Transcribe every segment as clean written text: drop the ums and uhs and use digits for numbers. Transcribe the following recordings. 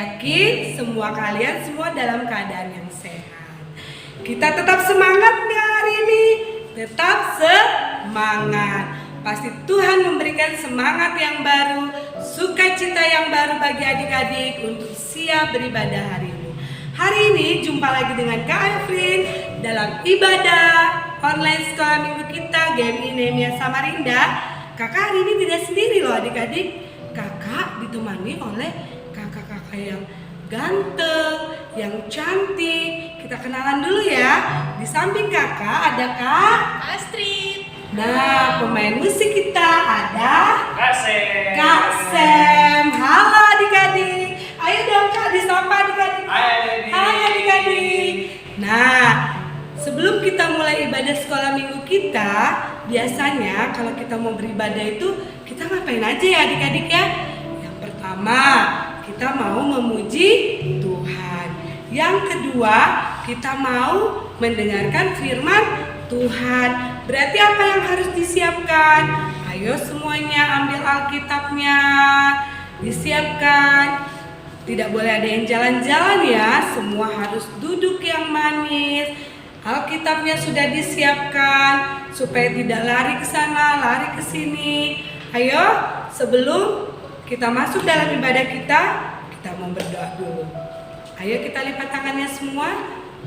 yakin semua kalian semua dalam keadaan yang sehat. Kita tetap semangat ya hari ini. Tetap semangat. Pasti Tuhan memberikan semangat yang baru, sukacita yang baru bagi adik-adik untuk siap beribadah hari ini. Hari ini jumpa lagi dengan Kak Efrin dalam ibadah online sekolah minggu kita GMI Nehemia Samarinda. Kakak hari ini tidak sendiri loh adik-adik. Kakak ditemani oleh kakak-kakak yang ganteng, yang cantik. Kita kenalan dulu ya. Di samping kakak ada Kak Astrid. Nah, pemain musik kita ada Kak Sem. Kak Sem. Halo adik-adik. Ayo dong Kak disapa adik-adik. Hai adik-adik. Nah, sebelum kita mulai ibadah sekolah minggu kita, biasanya kalau kita mau beribadah itu kita ngapain aja ya adik-adik ya? Yang pertama, kita mau memuji Tuhan. Yang kedua, kita mau mendengarkan firman Tuhan. Berarti apa yang harus disiapkan? Ayo semuanya ambil Alkitabnya. Disiapkan. Tidak boleh ada yang jalan-jalan ya. Semua harus duduk yang manis. Alkitabnya sudah disiapkan supaya tidak lari ke sana, lari ke sini. Ayo, sebelum kita masuk dalam ibadah kita mau berdoa dulu. Ayo kita lipat tangannya semua.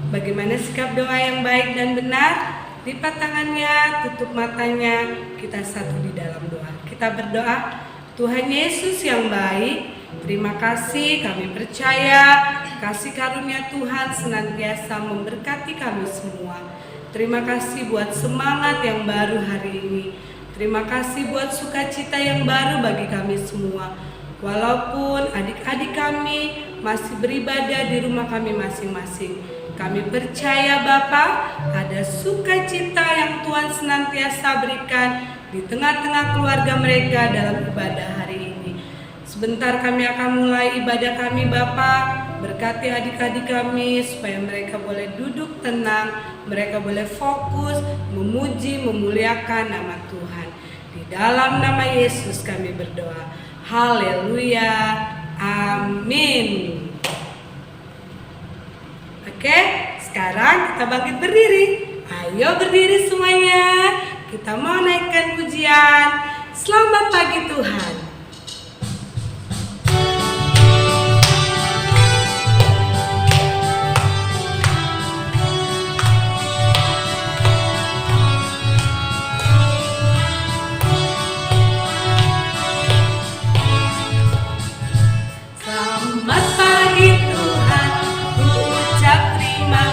Bagaimana sikap doa yang baik dan benar? Lipat tangannya, tutup matanya, kita satu di dalam doa. Kita berdoa, Tuhan Yesus yang baik, terima kasih, kami percaya kasih karunia Tuhan senantiasa memberkati kami semua. Terima kasih buat semangat yang baru hari ini. Terima kasih buat sukacita yang baru bagi kami semua. Walaupun adik-adik kami masih beribadah di rumah kami masing-masing, kami percaya Bapa, ada sukacita yang Tuhan senantiasa berikan di tengah-tengah keluarga mereka dalam ibadah hari ini. Sebentar kami akan mulai ibadah kami Bapa. Berkati adik-adik kami supaya mereka boleh duduk tenang, mereka boleh fokus, memuji, memuliakan nama Tuhan. Di dalam nama Yesus kami berdoa. Haleluya. Amin. Oke, sekarang kita bangkit berdiri. Ayo berdiri semuanya. Kita mau naikkan pujian. Selamat pagi Tuhan. Selamat pagi Tuhan, ku ucap terima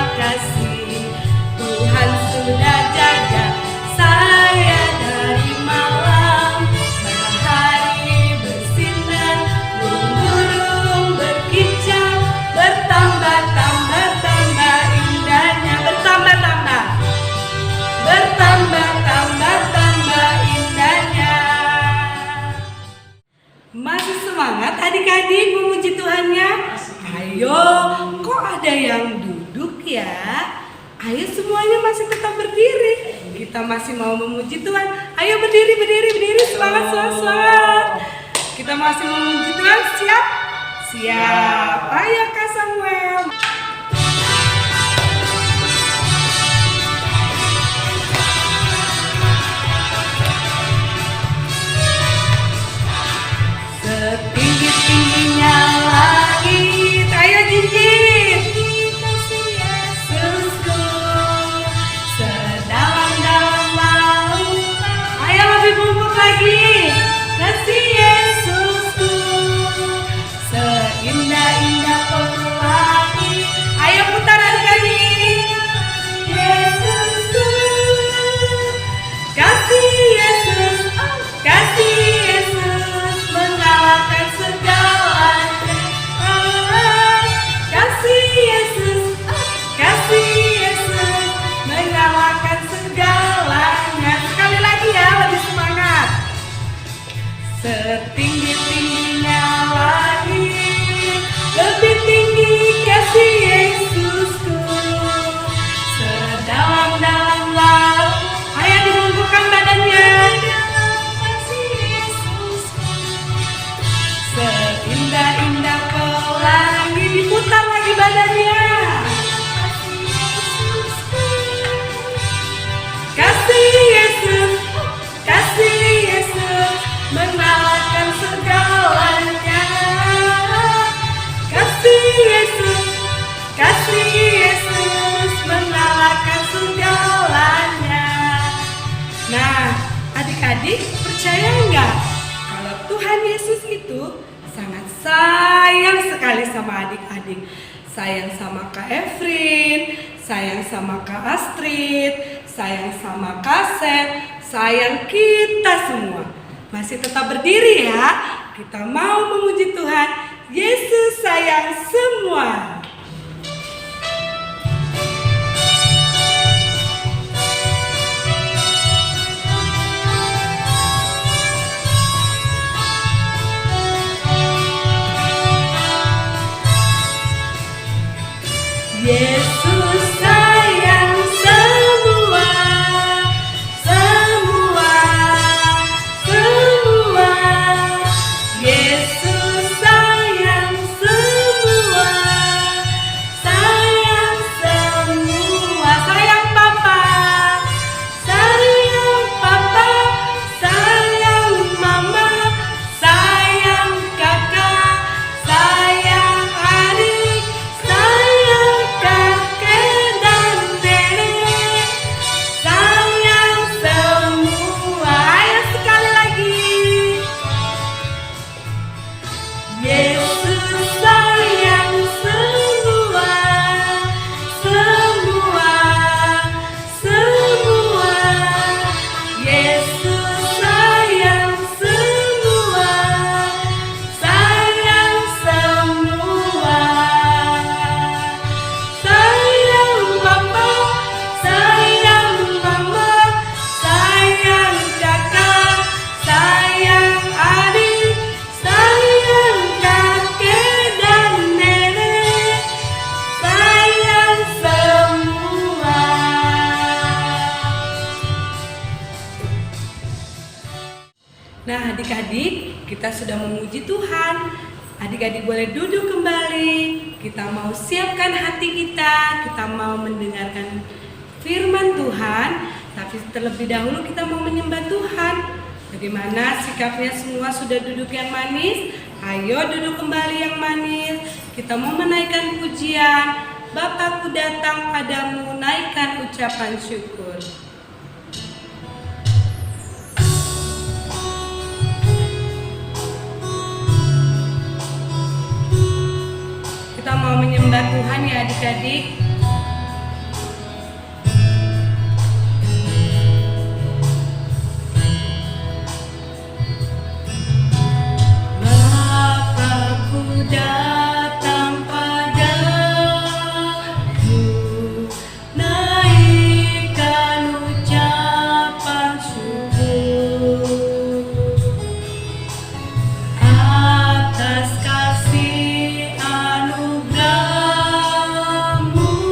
kasih. Tuhan sudah jaga saya dari malam. Matahari bersinar, burung berkicau, bertambah-tambah indahnya. Bertambah-tambah indahnya. Masih semangat adik-adik memuji Tuhannya? Ayo, kok ada yang duduk ya? Ayo semuanya masih tetap berdiri. Kita masih mau memuji Tuhan. Ayo berdiri, semangat. Kita masih mau memuji Tuhan, siap? Siap. Ayo Kak Samuel. Setinggi-tingginya langit, ayo jinjit. Yesusku, sedalam-dalam laut, ayo lebih bubuk lagi. Kasih Yesusku, seindah-indah pelangi. Adik-adik percaya nggak kalau Tuhan Yesus itu sangat sayang sekali sama adik-adik. Sayang sama Kak Efrin, sayang sama Kak Astrid, sayang sama Kak Sep, sayang kita semua. Masih tetap berdiri ya. Kita mau memuji Tuhan. Yesus sayang semua. Yesus sayang semua, semua, semua. Yesus sayang semua, sayang semua. Sayang Papa, sayang Papa, sayang Mama, sayang Kakak, sayang adik, sayang kakek dan nenek, sayang semua. Ayo sekali lagi. Yesus sayang semua, semua, semua. Yesus sayang semua, sayang semua. Sayang Papa, sayang Mama, sayang kakak, sayang adik, sayang kakek dan nenek, sayang semua. Nah, adik-adik, kita sudah memuji Tuhan. Adik-adik boleh duduk kembali. Kita mau siapkan hati kita. Kita mau mendengarkan firman Tuhan. Tapi terlebih dahulu kita mau menyembah Tuhan. Bagaimana sikapnya semua sudah duduk yang manis? Ayo duduk kembali yang manis. Kita mau menaikkan pujian. Bapakku datang padamu, naikkan ucapan syukur. Kita mau menyembah Tuhan ya adik-adik. Bapakku datang padamu, naikkan ucapan syukur atas kasih anugerahmu.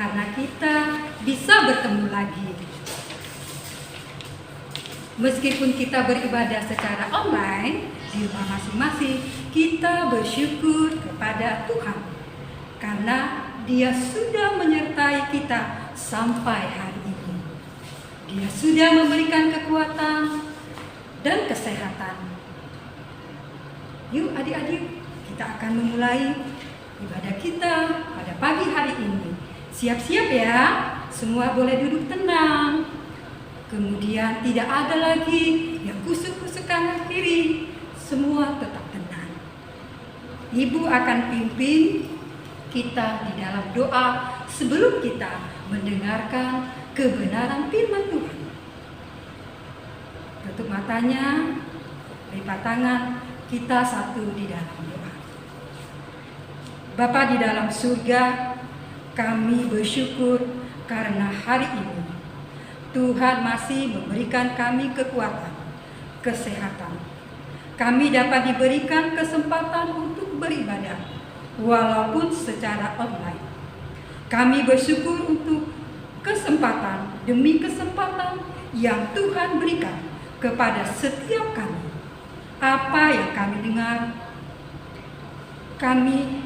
karena kita bisa bertemu lagi. Meskipun kita beribadah secara online di rumah masing-masing, kita bersyukur kepada Tuhan karena Dia sudah menyertai kita sampai hari ini. Dia sudah memberikan kekuatan dan kesehatan. Yuk adik-adik, kita akan memulai ibadah kita pada pagi hari ini. Siap-siap ya, semua boleh duduk tenang. Kemudian tidak ada lagi yang kusuk-kusuk kanan kiri, semua tetap tenang. Ibu akan pimpin kita di dalam doa sebelum kita mendengarkan kebenaran firman Tuhan. Tutup matanya, lipat tangan, kita satu di dalam doa. Bapa di dalam surga, kami bersyukur karena hari ini Tuhan masih memberikan kami kekuatan, kesehatan. Kami dapat diberikan kesempatan untuk beribadah, walaupun secara online. Kami bersyukur untuk kesempatan demi kesempatan yang Tuhan berikan kepada setiap kami. Apa yang kami dengar, kami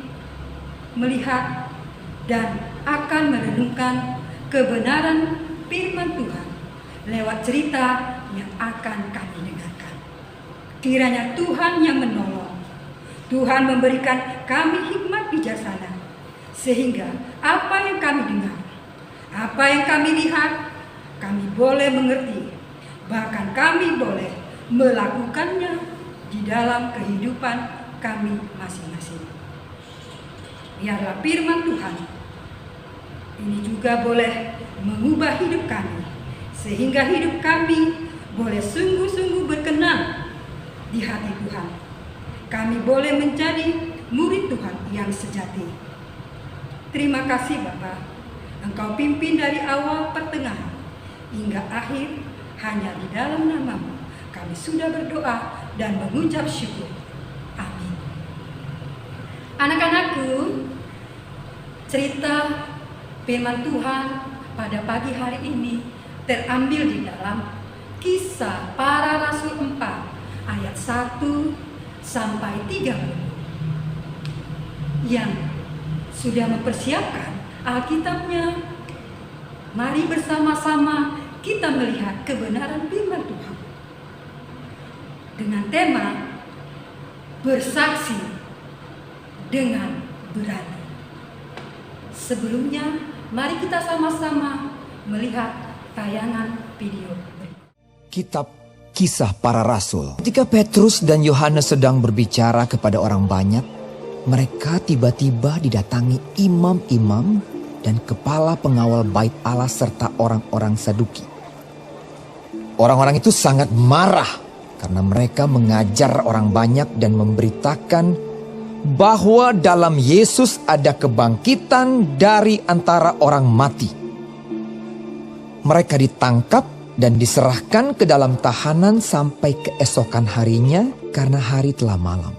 melihat dan akan merenungkan kebenaran firman Tuhan lewat cerita yang akan kami dengarkan. Kiranya Tuhan yang menolong, Tuhan memberikan kami hikmat bijaksana, sehingga apa yang kami dengar, apa yang kami lihat, kami boleh mengerti, bahkan kami boleh melakukannya di dalam kehidupan kami masing-masing. Biarlah firman Tuhan ini juga boleh mengubah hidup kami, sehingga hidup kami boleh sungguh-sungguh berkenan di hati Tuhan. Kami boleh menjadi murid Tuhan yang sejati. Terima kasih Bapa, Engkau pimpin dari awal pertengahan hingga akhir, hanya di dalam nama-Mu kami sudah berdoa dan mengucap syukur. Amin. Anak-anakku, cerita firman Tuhan pada pagi hari ini terambil di dalam Kisah Para Rasul 4 ayat 1 sampai 30. Yang sudah mempersiapkan Alkitabnya, mari bersama-sama kita melihat kebenaran firman Tuhan dengan tema bersaksi dengan berani. Sebelumnya, mari kita sama-sama melihat tayangan video berikut. Kitab Kisah Para Rasul. Ketika Petrus dan Yohanes sedang berbicara kepada orang banyak, mereka tiba-tiba didatangi imam-imam dan kepala pengawal bait Allah serta orang-orang Saduki. Orang-orang itu sangat marah karena mereka mengajar orang banyak dan memberitakan bahwa dalam Yesus ada kebangkitan dari antara orang mati. Mereka ditangkap dan diserahkan ke dalam tahanan sampai keesokan harinya karena hari telah malam.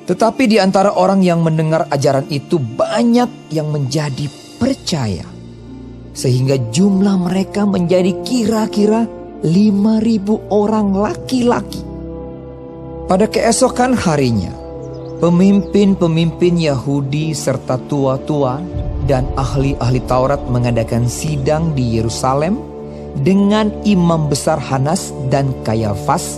Tetapi di antara orang yang mendengar ajaran itu banyak yang menjadi percaya, sehingga jumlah mereka menjadi kira-kira 5.000 orang laki-laki. Pada keesokan harinya, pemimpin-pemimpin Yahudi serta tua-tua dan ahli-ahli Taurat mengadakan sidang di Yerusalem dengan imam besar Hanas dan Kayafas,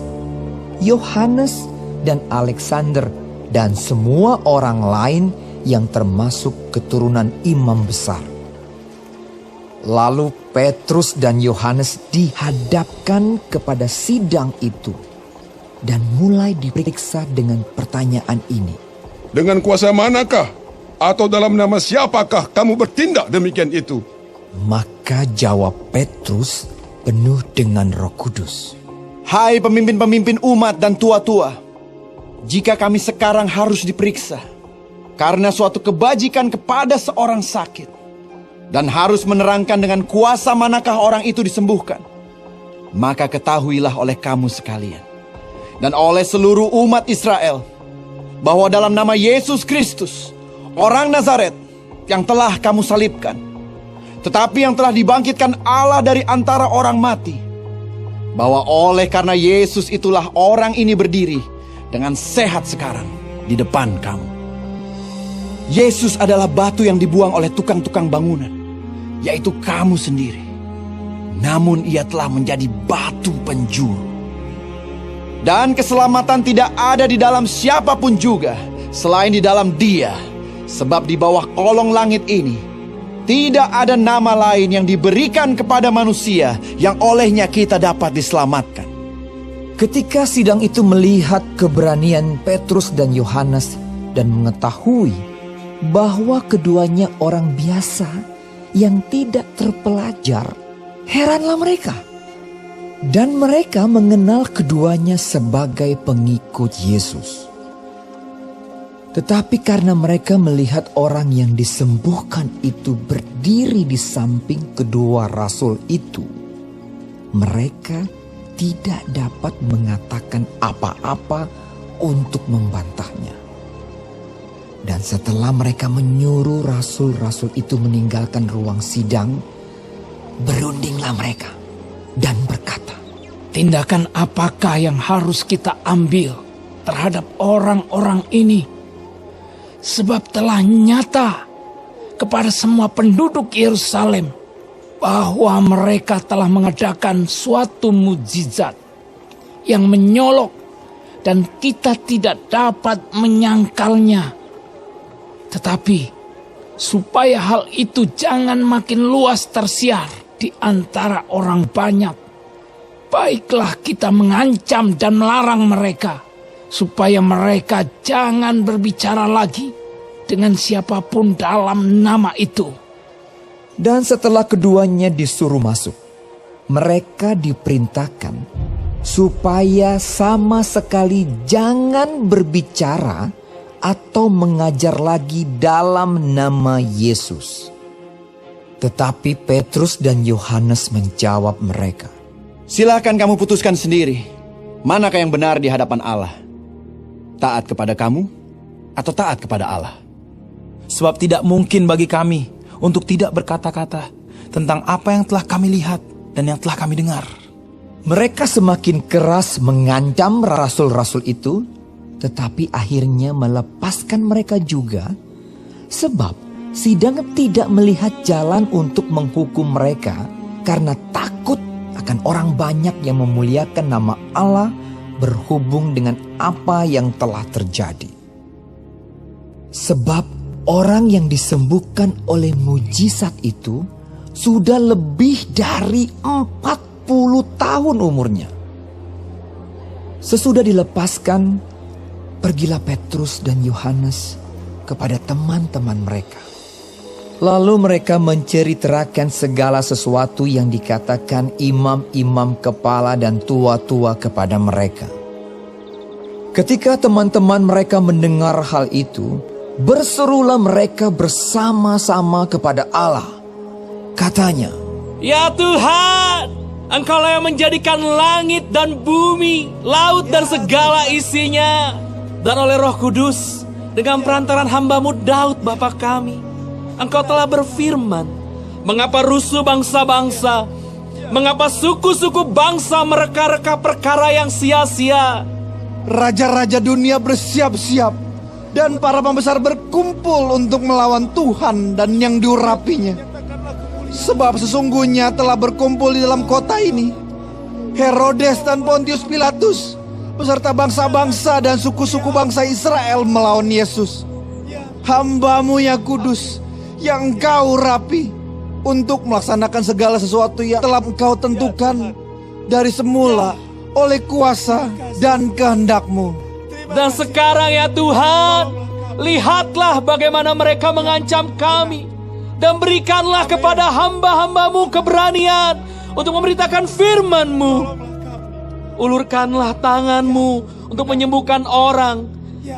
Yohanes dan Alexander, dan semua orang lain yang termasuk keturunan imam besar. Lalu Petrus dan Yohanes dihadapkan kepada sidang itu dan mulai diperiksa dengan pertanyaan ini. Dengan kuasa manakah atau dalam nama siapakah kamu bertindak demikian itu? Maka jawab Petrus penuh dengan Roh Kudus. Hai pemimpin-pemimpin umat dan tua-tua, jika kami sekarang harus diperiksa karena suatu kebajikan kepada seorang sakit, dan harus menerangkan dengan kuasa manakah orang itu disembuhkan, maka ketahuilah oleh kamu sekalian dan oleh seluruh umat Israel bahwa dalam nama Yesus Kristus, orang Nazaret, yang telah kamu salibkan, tetapi yang telah dibangkitkan Allah dari antara orang mati. Bahwa oleh karena Yesus itulah orang ini berdiri dengan sehat sekarang di depan kamu. Yesus adalah batu yang dibuang oleh tukang-tukang bangunan, yaitu kamu sendiri. Namun ia telah menjadi batu penjuru. Dan keselamatan tidak ada di dalam siapapun juga selain di dalam Dia. Sebab di bawah kolong langit ini tidak ada nama lain yang diberikan kepada manusia yang olehnya kita dapat diselamatkan. Ketika sidang itu melihat keberanian Petrus dan Yohanes dan mengetahui bahwa keduanya orang biasa yang tidak terpelajar, heranlah mereka. Dan mereka mengenal keduanya sebagai pengikut Yesus. Tetapi karena mereka melihat orang yang disembuhkan itu berdiri di samping kedua rasul itu, mereka tidak dapat mengatakan apa-apa untuk membantahnya. Dan setelah mereka menyuruh rasul-rasul itu meninggalkan ruang sidang, berundinglah mereka dan berkata, "Tindakan apakah yang harus kita ambil terhadap orang-orang ini? Sebab telah nyata kepada semua penduduk Yerusalem bahwa mereka telah mengadakan suatu mukjizat yang menyolok dan kita tidak dapat menyangkalnya. Tetapi supaya hal itu jangan makin luas tersiar di antara orang banyak, baiklah kita mengancam dan melarang mereka, supaya mereka jangan berbicara lagi dengan siapapun dalam nama itu." Dan setelah keduanya disuruh masuk, mereka diperintahkan supaya sama sekali jangan berbicara atau mengajar lagi dalam nama Yesus. Tetapi Petrus dan Yohanes menjawab mereka, Silakan kamu putuskan sendiri, manakah yang benar di hadapan Allah? Taat kepada kamu atau taat kepada Allah? Sebab tidak mungkin bagi kami untuk tidak berkata-kata tentang apa yang telah kami lihat dan yang telah kami dengar. Mereka semakin keras mengancam rasul-rasul itu, tetapi akhirnya melepaskan mereka juga, sebab sidang tidak melihat jalan untuk menghukum mereka karena takut akan orang banyak yang memuliakan nama Allah berhubung dengan apa yang telah terjadi. Sebab orang yang disembuhkan oleh mujizat itu sudah lebih dari 40 tahun umurnya. Sesudah dilepaskan, pergilah Petrus dan Yohanes kepada teman-teman mereka. Lalu mereka menceritakan segala sesuatu yang dikatakan imam-imam kepala dan tua-tua kepada mereka. Ketika teman-teman mereka mendengar hal itu, berserulah mereka bersama-sama kepada Allah. Katanya, "Ya Tuhan, Engkaulah yang menjadikan langit dan bumi, laut dan segala isinya. Dan oleh Roh Kudus, dengan perantaran hamba-Mu Daud Bapa kami, Engkau telah berfirman, mengapa rusuh bangsa-bangsa, mengapa suku-suku bangsa mereka-reka perkara yang sia-sia. Raja-raja dunia bersiap-siap dan para pembesar berkumpul untuk melawan Tuhan dan yang diurapinya. Sebab sesungguhnya telah berkumpul di dalam kota ini Herodes dan Pontius Pilatus beserta bangsa-bangsa dan suku-suku bangsa Israel melawan Yesus, hamba-Mu yang kudus, yang Engkau urapi, untuk melaksanakan segala sesuatu yang telah Engkau tentukan dari semula oleh kuasa dan kehendak-Mu. Dan sekarang ya Tuhan, lihatlah bagaimana mereka mengancam kami. Dan berikanlah kepada hamba-hamba-Mu keberanian untuk memberitakan firman-Mu. Ulurkanlah tangan-Mu untuk menyembuhkan orang.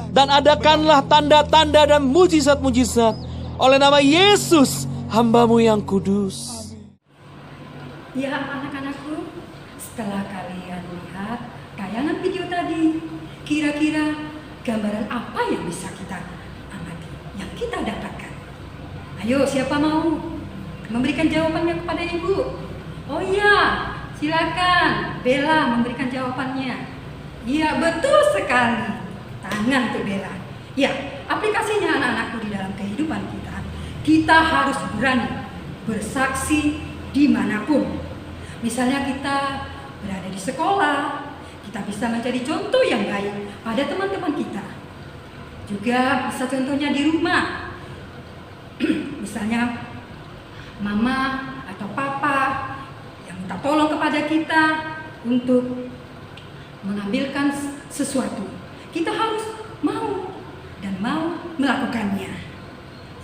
Dan adakanlah tanda-tanda dan mujizat-mujizat oleh nama Yesus, hamba-Mu yang kudus." Ya anak-anakku, setelah kalian lihat tayangan video tadi, kira-kira gambaran apa yang bisa kita amati, yang kita dapatkan? Ayo, siapa mau memberikan jawabannya kepada Ibu? Oh iya, silakan Bella memberikan jawabannya. Iya, betul sekali. Tangan untuk Bella. Ya, aplikasinya anak-anakku di dalam kehidupan kita. Kita harus berani bersaksi dimanapun. Misalnya kita berada di sekolah, kita bisa menjadi contoh yang baik pada teman-teman kita. Juga bisa contohnya di rumah. Misalnya mama atau papa yang minta tolong kepada kita untuk mengambilkan sesuatu. Kita harus mau dan mau melakukannya.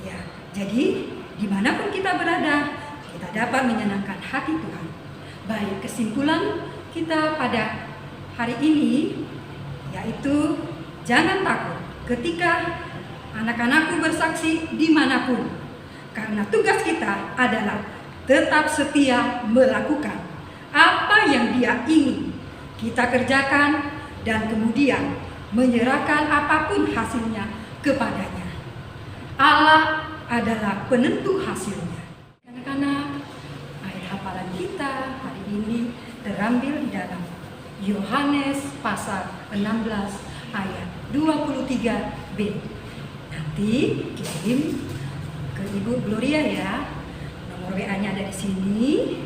Ya, jadi dimanapun kita berada, kita dapat menyenangkan hati Tuhan. Baik, kesimpulan kita pada hari ini yaitu jangan takut ketika anak-anakku bersaksi dimanapun, karena tugas kita adalah tetap setia melakukan apa yang Dia ingin kita kerjakan dan kemudian menyerahkan apapun hasilnya kepadanya. Allah adalah penentu hasilnya. Anak-anak, ayat hafalan kita hari ini terambil di dalam Yohanes pasal 16 ayat 23b. Nanti kirim ke Ibu Gloria ya. Nomor WA-nya ada di sini.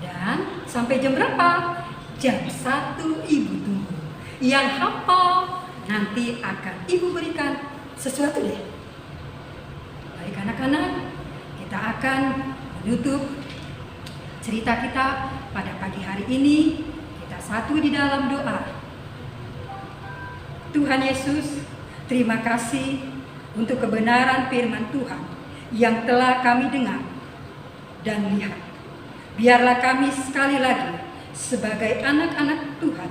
Dan sampai jam berapa? Jam 1 Ibu tunggu. Yang hafal nanti akan Ibu berikan sesuatu deh. Baik anak-anak, kita akan menutup cerita kita pada pagi hari ini. Kita satu di dalam doa. Tuhan Yesus, terima kasih untuk kebenaran firman Tuhan yang telah kami dengar dan lihat. Biarlah kami sekali lagi sebagai anak-anak Tuhan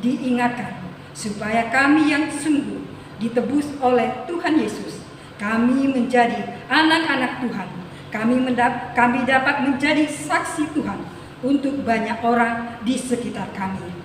diingatkan supaya kami yang sungguh ditebus oleh Tuhan Yesus, kami menjadi anak-anak Tuhan. Kami dapat menjadi saksi Tuhan untuk banyak orang di sekitar kami.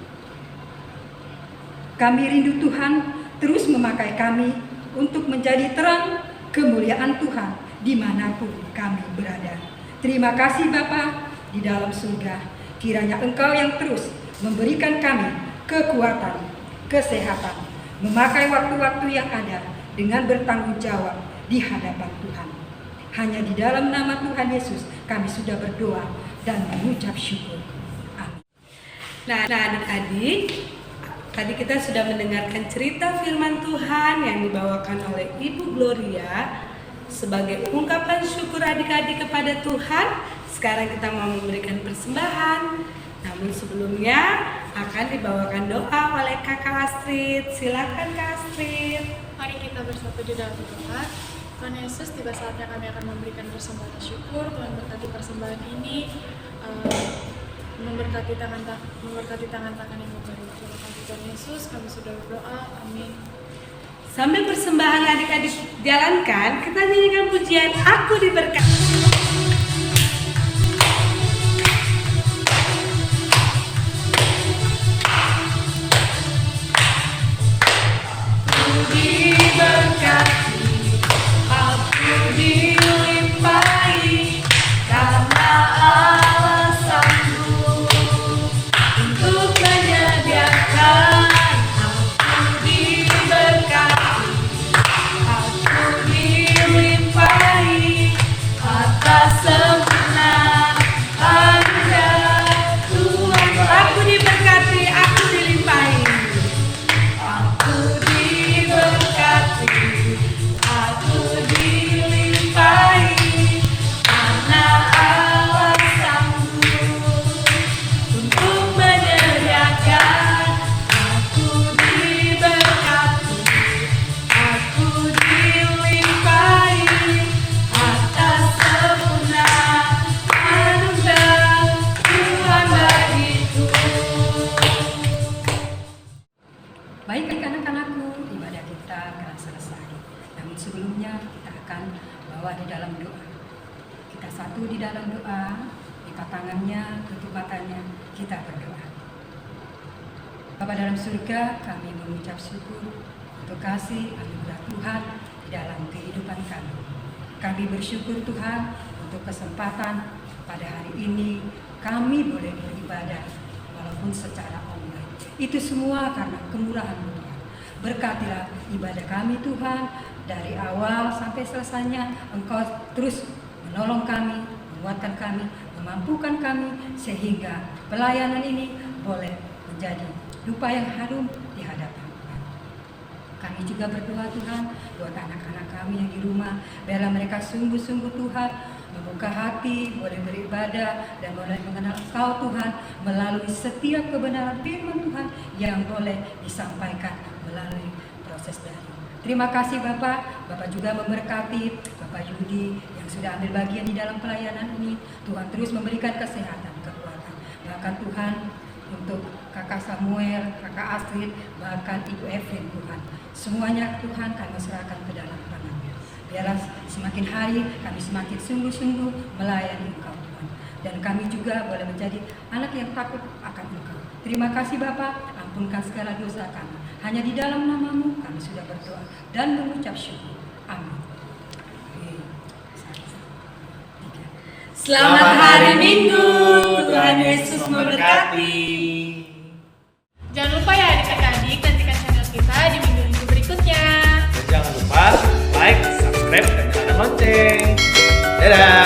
Kami rindu Tuhan terus memakai kami untuk menjadi terang kemuliaan Tuhan dimanapun kami berada. Terima kasih Bapa di dalam surga. Kiranya Engkau yang terus memberikan kami kekuatan, kesehatan, memakai waktu-waktu yang ada dengan bertanggung jawab di hadapan Tuhan. Hanya di dalam nama Tuhan Yesus kami sudah berdoa dan mengucap syukur. Amin. Nah adik-adik, tadi kita sudah mendengarkan cerita firman Tuhan yang dibawakan oleh Ibu Gloria sebagai ungkapan syukur adik-adik kepada Tuhan. Sekarang kita mau memberikan persembahan. Namun sebelumnya akan dibawakan doa oleh Kakak Astrid. Silakan Kak Astrid. Mari kita bersatu di dalam doa. Tuhan Yesus, tiba saatnya kami akan memberikan persembahan syukur. Tuhan berkati persembahan ini, memberkati tangan-tangan yang membaru. Terima kasih Tuhan Yesus, kami sudah berdoa. Amin. Sambil persembahan adik-adik jalankan, kita nyanyikan pujian Aku Diberkati. Baik anak-anakku, ibadah kita akan selesai. Namun sebelumnya kita akan bawa di dalam doa. Kita satu di dalam doa, lipat tangannya, tutup matanya, kita berdoa. Bapa dalam surga, kami mengucap syukur untuk kasih anugerah Tuhan di dalam kehidupan kami. Kami bersyukur Tuhan untuk kesempatan pada hari ini kami boleh beribadah walaupun secara online. Itu semua karena kemurahan Tuhan. Berkatilah ibadah kami Tuhan, dari awal sampai selesainya Engkau terus menolong kami, menguatkan kami, memampukan kami, sehingga pelayanan ini boleh menjadi dupa yang harum di hadapan Tuhan. Kami juga berdoa Tuhan buat anak-anak kami yang di rumah, biarlah mereka sungguh-sungguh Tuhan membuka hati, boleh beribadah dan boleh mengenal Engkau Tuhan melalui setiap kebenaran firman Tuhan yang boleh disampaikan melalui proses daring. Terima kasih Bapak. Bapak juga memberkati Bapak Yudi yang sudah ambil bagian di dalam pelayanan ini. Tuhan terus memberikan kesehatan, kekuatan. Bahkan Tuhan untuk Kakak Samuel, Kakak Astrid, bahkan Ibu Evelyn Tuhan. Semuanya Tuhan kami serahkan ke dalam tangan-Mu. Biarlah semakin hari kami semakin sungguh-sungguh melayani Engkau Tuhan. Dan kami juga boleh menjadi anak yang takut akan Engkau. Terima kasih Bapak, ampunkan segala dosa kami. Hanya di dalam nama-Mu kami sudah berdoa dan mengucap syukur. Amin. Selamat hari Minggu. Tuhan Yesus memberkati. Jangan lupa ya adik-adik, nantikan channel kita di minggu-minggu berikutnya. Dan jangan lupa like, subscribe, dan nyalakan lonceng. Dadah!